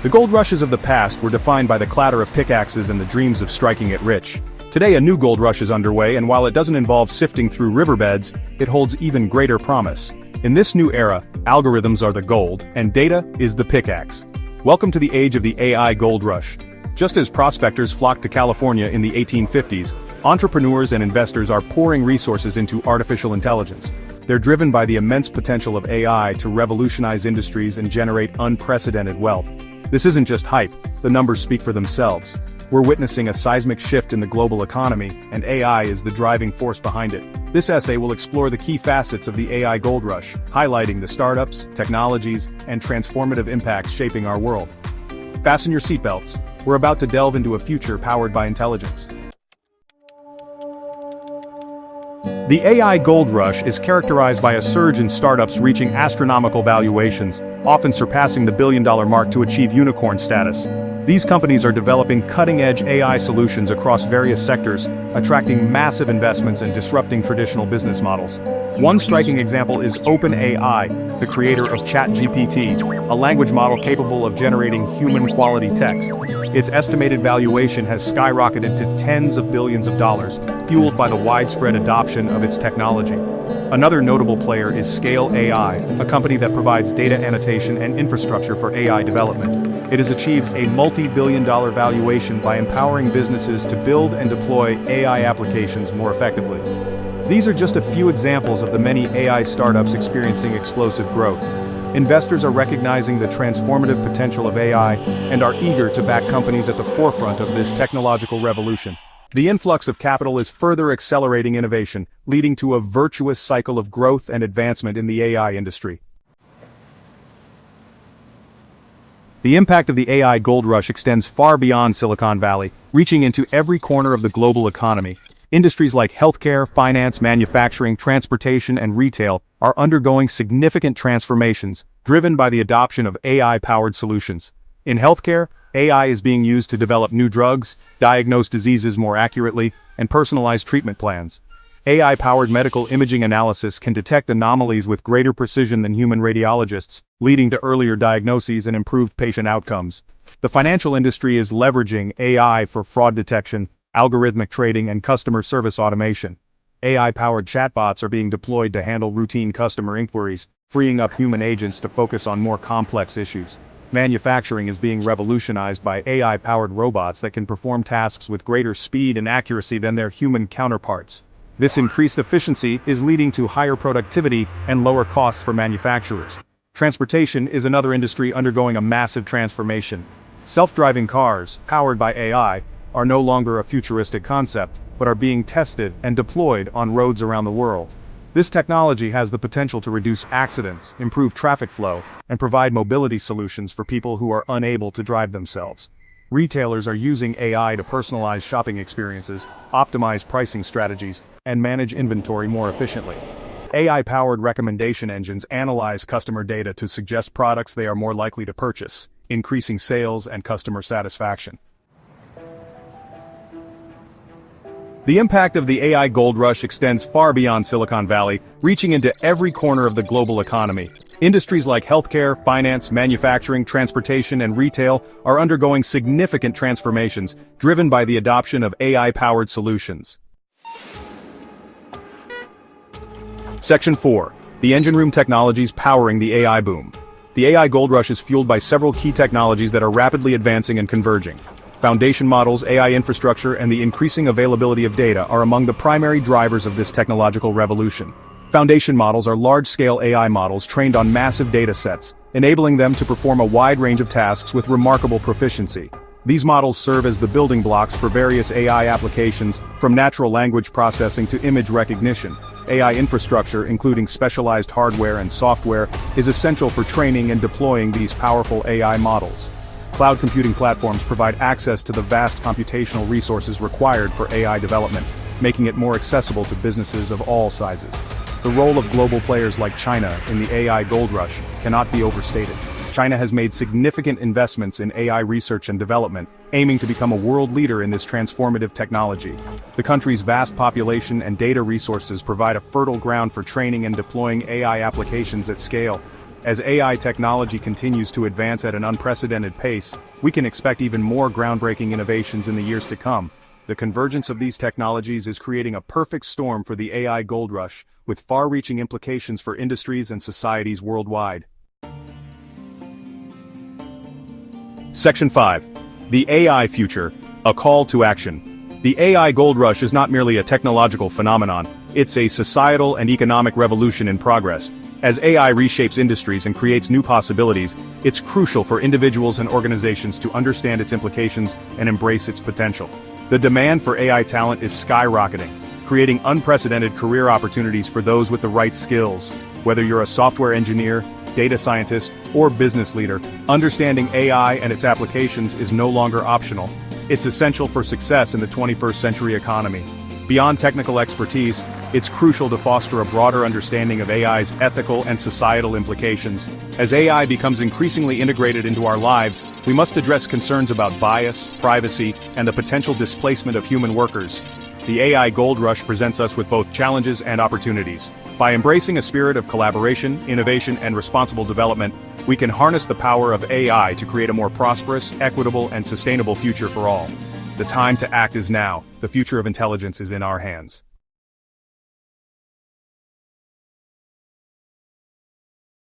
The gold rushes of the past were defined by the clatter of pickaxes and the dreams of striking it rich. Today a new gold rush is underway, and while it doesn't involve sifting through riverbeds, it holds even greater promise. In this new era, algorithms are the gold, and data is the pickaxe. Welcome to the age of the AI gold rush. Just as prospectors flocked to California in the 1850s, entrepreneurs and investors are pouring resources into artificial intelligence. They're driven by the immense potential of AI to revolutionize industries and generate unprecedented wealth. This isn't just hype, the numbers speak for themselves. We're witnessing a seismic shift in the global economy, and AI is the driving force behind it. This essay will explore the key facets of the AI gold rush, highlighting the startups, technologies, and transformative impacts shaping our world. Fasten your seatbelts. We're about to delve into a future powered by intelligence. The AI gold rush is characterized by a surge in startups reaching astronomical valuations, often surpassing the billion-dollar mark to achieve unicorn status. These companies are developing cutting-edge AI solutions across various sectors, attracting massive investments and disrupting traditional business models. One striking example is OpenAI, the creator of ChatGPT, a language model capable of generating human-quality text. Its estimated valuation has skyrocketed to tens of billions of dollars, fueled by the widespread adoption of its technology. Another notable player is Scale AI, a company that provides data annotation and infrastructure for AI development. It has achieved a multi-billion-dollar valuation by empowering businesses to build and deploy AI applications more effectively. These are just a few examples of the many AI startups experiencing explosive growth. Investors are recognizing the transformative potential of AI and are eager to back companies at the forefront of this technological revolution. The influx of capital is further accelerating innovation, leading to a virtuous cycle of growth and advancement in the AI industry. The impact of the AI gold rush extends far beyond Silicon Valley, reaching into every corner of the global economy. Industries like healthcare, finance, manufacturing, transportation, and retail are undergoing significant transformations, driven by the adoption of AI-powered solutions. In healthcare, AI is being used to develop new drugs, diagnose diseases more accurately, and personalize treatment plans. AI-powered medical imaging analysis can detect anomalies with greater precision than human radiologists, leading to earlier diagnoses and improved patient outcomes. The financial industry is leveraging AI for fraud detection, algorithmic trading, and customer service automation. AI-powered chatbots are being deployed to handle routine customer inquiries, freeing up human agents to focus on more complex issues. Manufacturing is being revolutionized by AI-powered robots that can perform tasks with greater speed and accuracy than their human counterparts. This increased efficiency is leading to higher productivity and lower costs for manufacturers. Transportation is another industry undergoing a massive transformation. Self-driving cars, powered by AI, are no longer a futuristic concept, but are being tested and deployed on roads around the world. This technology has the potential to reduce accidents, improve traffic flow, and provide mobility solutions for people who are unable to drive themselves. Retailers are using AI to personalize shopping experiences, optimize pricing strategies, and manage inventory more efficiently. AI-powered recommendation engines analyze customer data to suggest products they are more likely to purchase, increasing sales and customer satisfaction. The impact of the AI gold rush extends far beyond Silicon Valley, reaching into every corner of the global economy. Industries like healthcare, finance, manufacturing, transportation, and retail are undergoing significant transformations, driven by the adoption of AI-powered solutions. Section 4. The engine room technologies powering the AI boom. The AI gold rush is fueled by several key technologies that are rapidly advancing and converging. Foundation models, AI infrastructure, and the increasing availability of data are among the primary drivers of this technological revolution. Foundation models are large-scale AI models trained on massive data sets, enabling them to perform a wide range of tasks with remarkable proficiency. These models serve as the building blocks for various AI applications, from natural language processing to image recognition. AI infrastructure, including specialized hardware and software, is essential for training and deploying these powerful AI models. Cloud computing platforms provide access to the vast computational resources required for AI development, making it more accessible to businesses of all sizes. The role of global players like China in the AI gold rush cannot be overstated. China has made significant investments in AI research and development, aiming to become a world leader in this transformative technology. The country's vast population and data resources provide a fertile ground for training and deploying AI applications at scale. As AI technology continues to advance at an unprecedented pace, we can expect even more groundbreaking innovations in the years to come. The convergence of these technologies is creating a perfect storm for the AI gold rush, with far-reaching implications for industries and societies worldwide. Section 5. The AI Future, a Call to Action. The AI gold rush is not merely a technological phenomenon, it's a societal and economic revolution in progress. As AI reshapes industries and creates new possibilities, it's crucial for individuals and organizations to understand its implications and embrace its potential. The demand for AI talent is skyrocketing, creating unprecedented career opportunities for those with the right skills. Whether you're a software engineer, data scientist, or business leader, understanding AI and its applications is no longer optional. It's essential for success in the 21st century economy. Beyond technical expertise, it's crucial to foster a broader understanding of AI's ethical and societal implications. As AI becomes increasingly integrated into our lives, we must address concerns about bias, privacy, and the potential displacement of human workers. The AI gold rush presents us with both challenges and opportunities. By embracing a spirit of collaboration, innovation, and responsible development, we can harness the power of AI to create a more prosperous, equitable, and sustainable future for all. The time to act is now. The future of intelligence is in our hands.